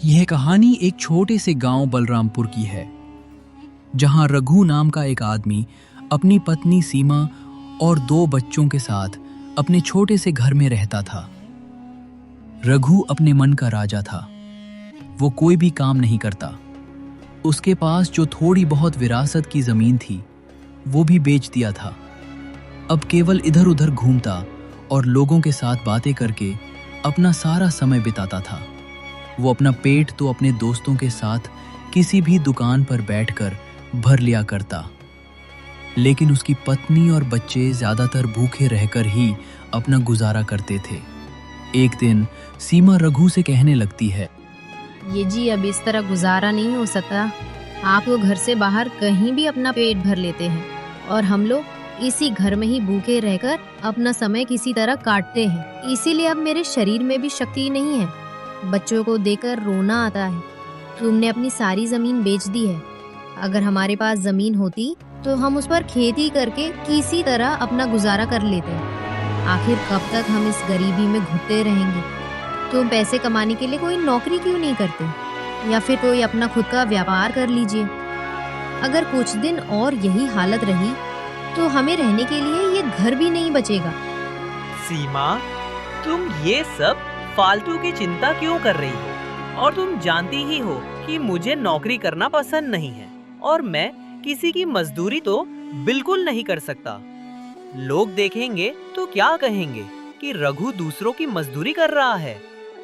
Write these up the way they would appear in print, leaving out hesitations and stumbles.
यह कहानी एक छोटे से गांव बलरामपुर की है, जहां रघु नाम का एक आदमी अपनी पत्नी सीमा और 2 बच्चों के साथ अपने छोटे से घर में रहता था। रघु अपने मन का राजा था। वो कोई भी काम नहीं करता। उसके पास जो थोड़ी बहुत विरासत की जमीन थी, वो भी बेच दिया था। अब केवल इधर उधर घूमता और लोगों के साथ बातें करके अपना सारा समय बिताता था। वो अपना पेट तो अपने दोस्तों के साथ किसी भी दुकान पर बैठकर भर लिया करता, लेकिन उसकी पत्नी और बच्चे ज्यादातर भूखे रहकर ही अपना गुजारा करते थे। एक दिन सीमा रघु से कहने लगती है, ये जी अब इस तरह गुजारा नहीं हो सकता। आप वो घर से बाहर कहीं भी अपना पेट भर लेते हैं और हम लोग इसी घर में ही भूखे रहकर अपना समय किसी तरह काटते हैं। इसीलिए अब मेरे शरीर में भी शक्ति नहीं है। बच्चों को देखकर रोना आता है। तुमने अपनी सारी जमीन बेच दी है। अगर हमारे पास जमीन होती तो हम उस पर खेती करके किसी तरह अपना गुजारा कर लेते। आखिर कब तक हम इस गरीबी में घुटते रहेंगे? तुम पैसे कमाने के लिए कोई नौकरी क्यों नहीं करते, या फिर कोई अपना खुद का व्यापार कर लीजिए। अगर कुछ दिन और यही हालत रही तो हमें रहने के लिए ये घर भी नहीं बचेगा। सीमा, तुम ये सब फालतू की चिंता क्यों कर रही हो? और तुम जानती ही हो कि मुझे नौकरी करना पसंद नहीं है और मैं किसी की मजदूरी तो बिल्कुल नहीं कर सकता। लोग देखेंगे तो क्या कहेंगे कि रघु दूसरों की मजदूरी कर रहा है।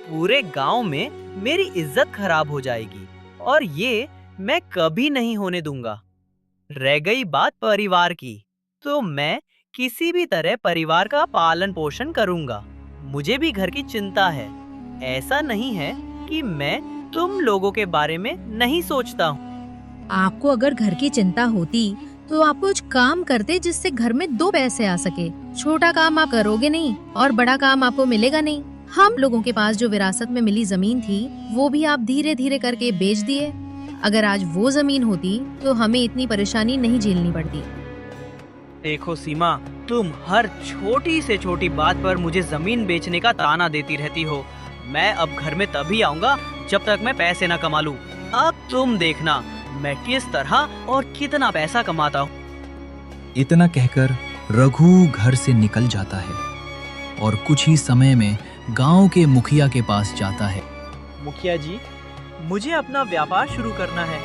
पूरे गांव में मेरी इज्जत खराब हो जाएगी और ये मैं कभी नहीं होने दूंगा। रह गई बात परिवार की, तो मैं किसी भी तरह परिवार का पालन पोषण करूंगा। मुझे भी घर की चिंता है। ऐसा नहीं है कि मैं तुम लोगों के बारे में नहीं सोचता हूँ। आपको अगर घर की चिंता होती तो आप कुछ काम करते जिससे घर में 2 पैसे आ सके। छोटा काम आप करोगे नहीं और बड़ा काम आपको मिलेगा नहीं। हम लोगों के पास जो विरासत में मिली जमीन थी, वो भी आप धीरे धीरे करके बेच दिए। अगर आज वो जमीन होती तो हमें इतनी परेशानी नहीं झेलनी पड़ती। देखो सीमा, तुम हर छोटी से छोटी बात पर मुझे जमीन बेचने का ताना देती रहती हो। मैं अब घर में तभी आऊंगा जब तक मैं पैसे न कमा लूं। अब तुम देखना मैं किस तरह और कितना पैसा कमाता हूँ। इतना कहकर रघु घर से निकल जाता है और कुछ ही समय में गांव के मुखिया के पास जाता है। मुखिया जी, मुझे अपना व्यापार शुरू करना है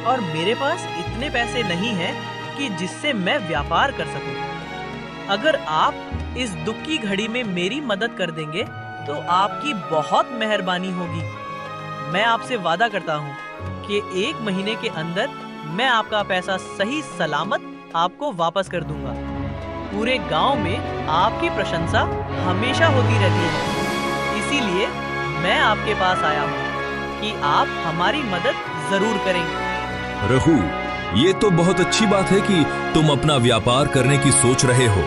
और मेरे पास इतने पैसे नहीं हैं कि जिससे मैं व्यापार कर सकूं। अगर आप इस दुख की घड़ी में मेरी मदद कर देंगे तो आपकी बहुत मेहरबानी होगी। मैं आपसे वादा करता हूँ कि 1 महीने के अंदर मैं आपका पैसा सही सलामत आपको वापस कर दूंगा। पूरे गांव में आपकी प्रशंसा हमेशा होती रहती है। इसीलिए मैं आपके पास आया हूँ कि आप हमारी मदद जरूर करेंगे। रघु, ये तो बहुत अच्छी बात है कि तुम अपना व्यापार करने की सोच रहे हो,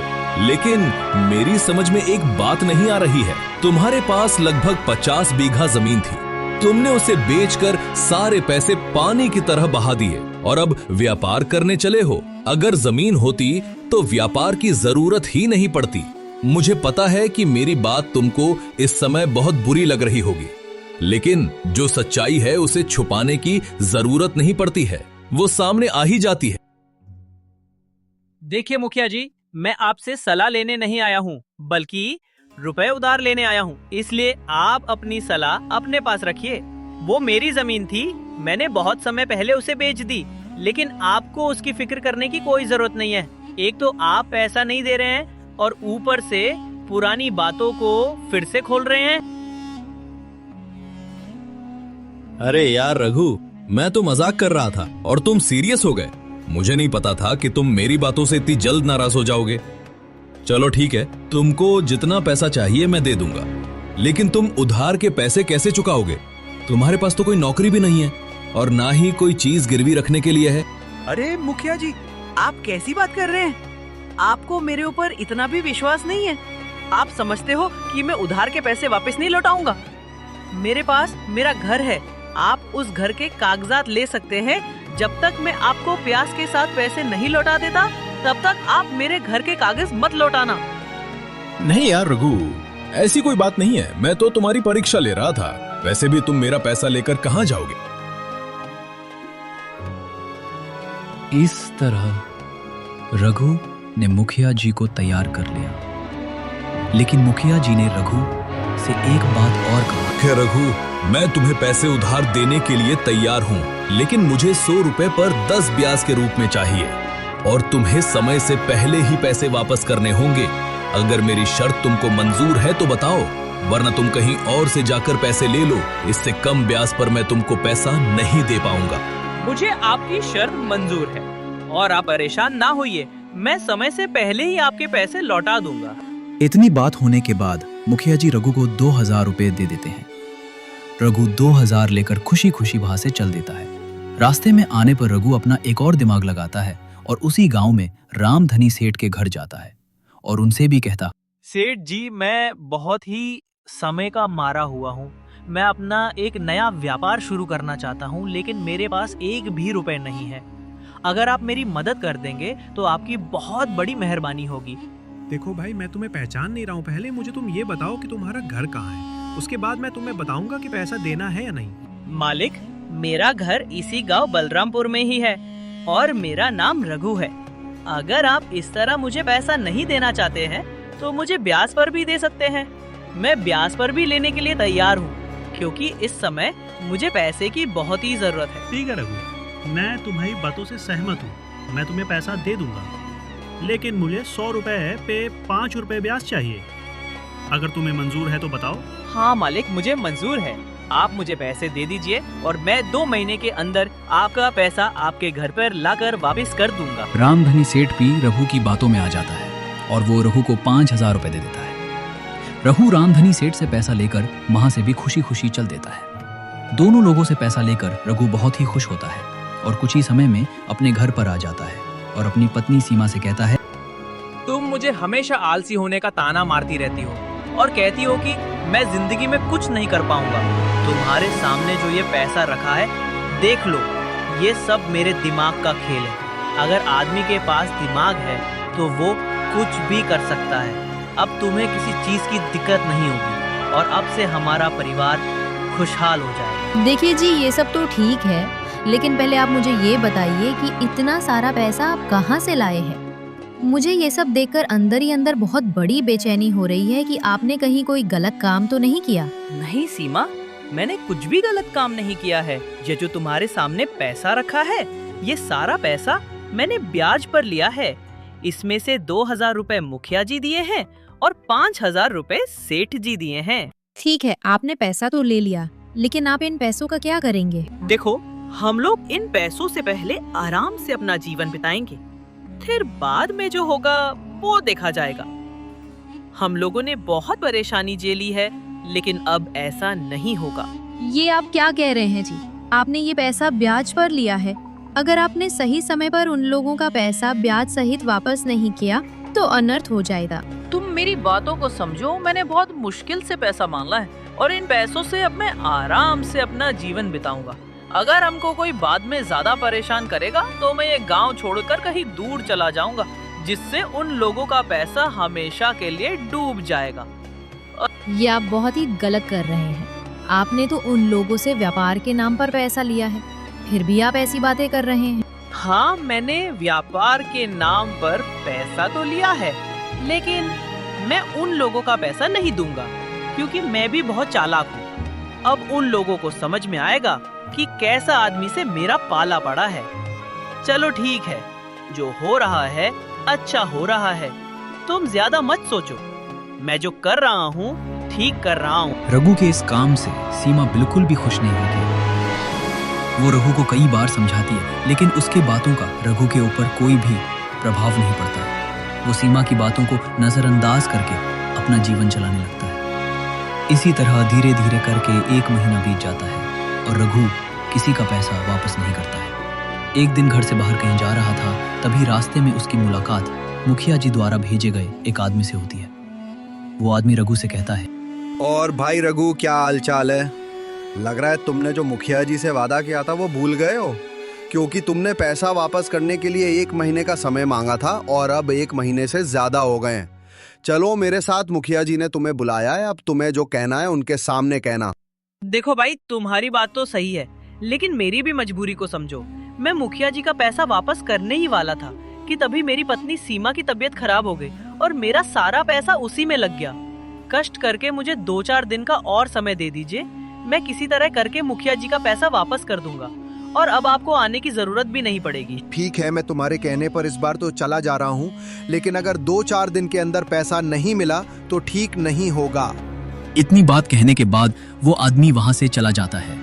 लेकिन मेरी समझ में एक बात नहीं आ रही है। तुम्हारे पास लगभग 50 बीघा जमीन थी। तुमने उसे बेचकर सारे पैसे पानी की तरह बहा दिए और अब व्यापार करने चले हो। अगर जमीन होती तो व्यापार की जरूरत ही नहीं पड़ती। मुझे पता है कि मेरी बात तुमको इस समय बहुत बुरी लग रही होगी, लेकिन जो सच्चाई है उसे छुपाने की जरूरत नहीं पड़ती है, वो सामने आ ही जाती है। देखिए मुखिया जी, मैं आपसे सलाह लेने नहीं आया हूँ, बल्कि रुपए उधार लेने आया हूँ। इसलिए आप अपनी सलाह अपने पास रखिए। वो मेरी जमीन थी, मैंने बहुत समय पहले उसे बेच दी, लेकिन आपको उसकी फिक्र करने की कोई जरूरत नहीं है। एक तो आप पैसा नहीं दे रहे हैं और ऊपर से पुरानी बातों को फिर से खोल रहे हैं। अरे यार रघु, मैं तो मजाक कर रहा था और तुम सीरियस हो गए। मुझे नहीं पता था कि तुम मेरी बातों से इतनी जल्द नाराज हो जाओगे। चलो ठीक है, तुमको जितना पैसा चाहिए मैं दे दूंगा, लेकिन तुम उधार के पैसे कैसे चुकाओगे? तुम्हारे पास तो कोई नौकरी भी नहीं है और ना ही कोई चीज गिरवी रखने के लिए है। अरे मुखिया जी, आप कैसी बात कर रहे हैं? आपको मेरे ऊपर इतना भी विश्वास नहीं है? आप समझते हो कि मैं उधार के पैसे वापस नहीं लौटाऊंगा? मेरे पास मेरा घर है, आप उस घर के कागजात ले सकते हैं। जब तक मैं आपको प्याज के साथ पैसे नहीं लौटा देता, तब तक आप मेरे घर के कागज मत लौटाना। नहीं यार रघु, ऐसी कोई बात नहीं है। मैं तो तुम्हारी परीक्षा ले रहा था। वैसे भी तुम मेरा पैसा लेकर कहाँ जाओगे? इस तरह रघु ने मुखिया जी को तैयार कर लिया, लेकिन मुखिया जी ने रघु से एक बात और कहा। रघु, मैं तुम्हें पैसे उधार देने के लिए तैयार हूँ, लेकिन मुझे 100 रुपए पर 10 ब्याज के रूप में चाहिए और तुम्हें समय से पहले ही पैसे वापस करने होंगे। अगर मेरी शर्त तुमको मंजूर है तो बताओ, वरना तुम कहीं और से जाकर पैसे ले लो। इससे कम ब्याज पर मैं तुमको पैसा नहीं दे पाऊंगा। मुझे आपकी शर्त मंजूर है और आप परेशान ना होइए, मैं समय से पहले ही आपके पैसे लौटा दूंगा। इतनी बात होने के बाद मुखिया जी रघु को 2000 रुपए दे देते हैं। रघु 2000 लेकर खुशी खुशी वहां से चल देता है। रास्ते में आने पर रघु अपना एक और दिमाग लगाता है और उसी गांव में रामधनी सेठ के घर जाता है और उनसे भी कहता, सेठ जी, मैं बहुत ही समय का मारा हुआ हूँ। मैं अपना एक नया व्यापार शुरू करना चाहता हूँ, लेकिन मेरे पास एक भी रुपए नहीं है। अगर आप मेरी मदद कर देंगे तो आपकी बहुत बड़ी मेहरबानी होगी। देखो भाई, मैं तुम्हें पहचान नहीं रहा हूँ। पहले मुझे तुम ये बताओ कि तुम्हारा घर कहाँ है, उसके बाद मैं तुम्हें बताऊंगा कि पैसा देना है या नहीं। मालिक, मेरा घर इसी गांव बलरामपुर में ही है और मेरा नाम रघु है। अगर आप इस तरह मुझे पैसा नहीं देना चाहते हैं तो मुझे ब्याज पर भी दे सकते हैं। मैं ब्याज पर भी लेने के लिए तैयार हूँ, क्योंकि इस समय मुझे पैसे की बहुत ही जरूरत है। ठीक है रघु, मैं तुम्हारी बातों से सहमत हूँ। मैं तुम्हें पैसा दे दूंगा, लेकिन मुझे 100 रुपए पे 5 रुपए ब्याज चाहिए। अगर तुम्हें मंजूर है तो बताओ। हाँ मालिक, मुझे मंजूर है। आप मुझे पैसे दे दीजिए और मैं 2 महीने के अंदर आपका पैसा आपके घर पर लाकर वापस कर दूंगा। रामधनी सेठ भी रघु की बातों में आ जाता है और वो रघु को 5000 रुपए दे देता है। रघु रामधनी सेठ से पैसा लेकर वहां से भी खुशी खुशी चल देता है। दोनों लोगों से पैसा लेकर रघु बहुत ही खुश होता है और कुछ ही समय में अपने घर पर आ जाता है और अपनी पत्नी सीमा से कहता है, तुम मुझे हमेशा आलसी होने का ताना मारती रहती हो और कहती हो कि मैं जिंदगी में कुछ नहीं कर पाऊंगा। तुम्हारे सामने जो ये पैसा रखा है, देख लो, ये सब मेरे दिमाग का खेल है। अगर आदमी के पास दिमाग है तो वो कुछ भी कर सकता है। अब तुम्हें किसी चीज की दिक्कत नहीं होगी और अब से हमारा परिवार खुशहाल हो जाएगा। देखिए जी, ये सब तो ठीक है, लेकिन पहले आप मुझे ये बताइए कि इतना सारा पैसा आप कहाँ से लाए हैं। मुझे ये सब देखकर अंदर ही अंदर बहुत बड़ी बेचैनी हो रही है कि आपने कहीं कोई गलत काम तो नहीं किया। नहीं सीमा, मैंने कुछ भी गलत काम नहीं किया है। ये जो तुम्हारे सामने पैसा रखा है, ये सारा पैसा मैंने ब्याज पर लिया है। इसमें से 2000 रुपए मुखिया जी दिए हैं और 5000 रुपए सेठ जी दिए हैं। ठीक है, आपने पैसा तो ले लिया, लेकिन आप इन पैसों का क्या करेंगे? देखो, हम लोग इन पैसों से पहले आराम से अपना जीवन बिताएंगे, फिर बाद में जो होगा वो देखा जाएगा। हम लोगों ने बहुत परेशानी झेली है, लेकिन अब ऐसा नहीं होगा। ये आप क्या कह रहे हैं जी? आपने ये पैसा ब्याज पर लिया है। अगर आपने सही समय पर उन लोगों का पैसा ब्याज सहित वापस नहीं किया तो अनर्थ हो जाएगा। तुम मेरी बातों को समझो। मैंने बहुत मुश्किल से पैसा मांगा है और इन पैसों से अब मैं आराम से अपना जीवन बिताऊंगा। अगर हमको कोई बाद में ज्यादा परेशान करेगा तो मैं ये गांव छोड़कर कहीं दूर चला जाऊंगा, जिससे उन लोगों का पैसा हमेशा के लिए डूब जाएगा। ये आप बहुत ही गलत कर रहे हैं। आपने तो उन लोगों से व्यापार के नाम पर पैसा लिया है, फिर भी आप ऐसी बातें कर रहे हैं। हाँ, मैंने व्यापार के नाम पर पैसा तो लिया है, लेकिन मैं उन लोगों का पैसा नहीं दूंगा, क्योंकि मैं भी बहुत चालाक हूँ। अब उन लोगों को समझ में आएगा कि कैसा आदमी से मेरा पाला पड़ा है। चलो ठीक है, जो हो रहा है अच्छा हो रहा है। तुम ज्यादा मत सोचो, मैं जो कर रहा हूँ ठीक कर रहा हूँ। रघु के इस काम से सीमा बिल्कुल भी खुश नहीं होती। वो रघु को कई बार समझाती है, लेकिन उसकी बातों का रघु के ऊपर कोई भी प्रभाव नहीं पड़ता। वो सीमा की बातों को नजरअंदाज करके अपना जीवन चलाने लगता है। इसी तरह धीरे धीरे करके 1 महीना बीत जाता है और रघु किसी का पैसा वापस नहीं करता है। एक दिन घर से बाहर कहीं जा रहा था, तभी रास्ते में उसकी मुलाकात मुखिया जी द्वारा भेजे गए एक आदमी से होती है। वो आदमी रघु से कहता है, और भाई रघु, क्या हालचाल है? लग रहा है तुमने जो मुखिया जी से वादा किया था वो भूल गए हो, क्योंकि तुमने पैसा वापस करने के लिए 1 महीने का समय मांगा था और अब 1 महीने से ज्यादा हो गए हैं। चलो मेरे साथ, मुखिया जी ने तुम्हें बुलाया है, अब तुम्हें जो कहना है उनके सामने कहना। देखो भाई, तुम्हारी बात तो सही है, लेकिन मेरी भी मजबूरी को समझो। मैं मुखिया जी का पैसा वापस करने ही वाला था कि तभी मेरी पत्नी सीमा की तबीयत खराब हो गई और मेरा सारा पैसा उसी में लग गया। कष्ट करके मुझे 2-4 दिन का और समय दे दीजिए, मैं किसी तरह करके मुखिया जी का पैसा वापस कर दूंगा और अब आपको आने की जरूरत भी नहीं पड़ेगी। ठीक है, मैं तुम्हारे कहने पर इस बार तो चला जा रहा हूँ, लेकिन अगर 2-4 दिन के अंदर पैसा नहीं मिला तो ठीक नहीं होगा। इतनी बात कहने के बाद वो आदमी वहां से चला जाता है।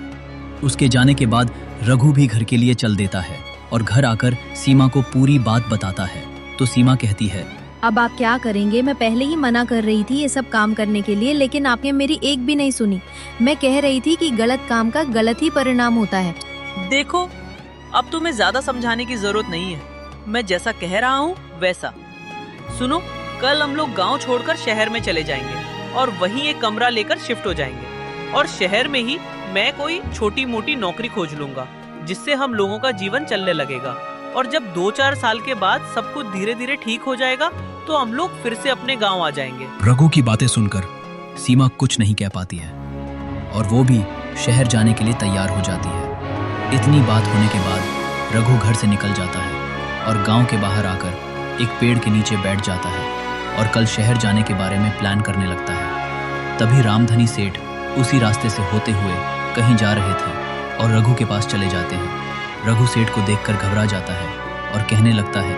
उसके जाने के बाद रघु भी घर के लिए चल देता है और घर आकर सीमा को पूरी बात बताता है। तो सीमा कहती है, अब आप क्या करेंगे? मैं पहले ही मना कर रही थी ये सब काम करने के लिए, लेकिन आपने मेरी एक भी नहीं सुनी। मैं कह रही थी कि गलत काम का गलत ही परिणाम होता है। देखो, अब तुम्हें ज्यादा समझाने की जरूरत नहीं है, मैं जैसा कह रहा हूँ वैसा सुनो। कल हम लोग गांव छोड़कर शहर में चले जाएंगे और वहीं एक कमरा लेकर शिफ्ट हो जाएंगे और शहर में ही मैं कोई छोटी मोटी नौकरी खोज लूंगा जिससे हम लोगों का जीवन चलने लगेगा। और जब 2-4 साल के बाद सब कुछ धीरे धीरे ठीक हो जाएगा तो हम लोग फिर से अपने गांव आ जाएंगे। रघु की बातें सुनकर सीमा कुछ नहीं कह पाती है और वो भी शहर जाने के लिए तैयार हो जाती है। इतनी बात होने के बाद रघु घर से निकल जाता है और गांव के बाहर आकर एक पेड़ के नीचे बैठ जाता है और कल शहर जाने के बारे में प्लान करने लगता है। तभी रामधनी सेठ उसी रास्ते से होते हुए कहीं जा रहे थे और रघु के पास चले जाते हैं। रघु सेठ को देखकर घबरा जाता है और कहने लगता है,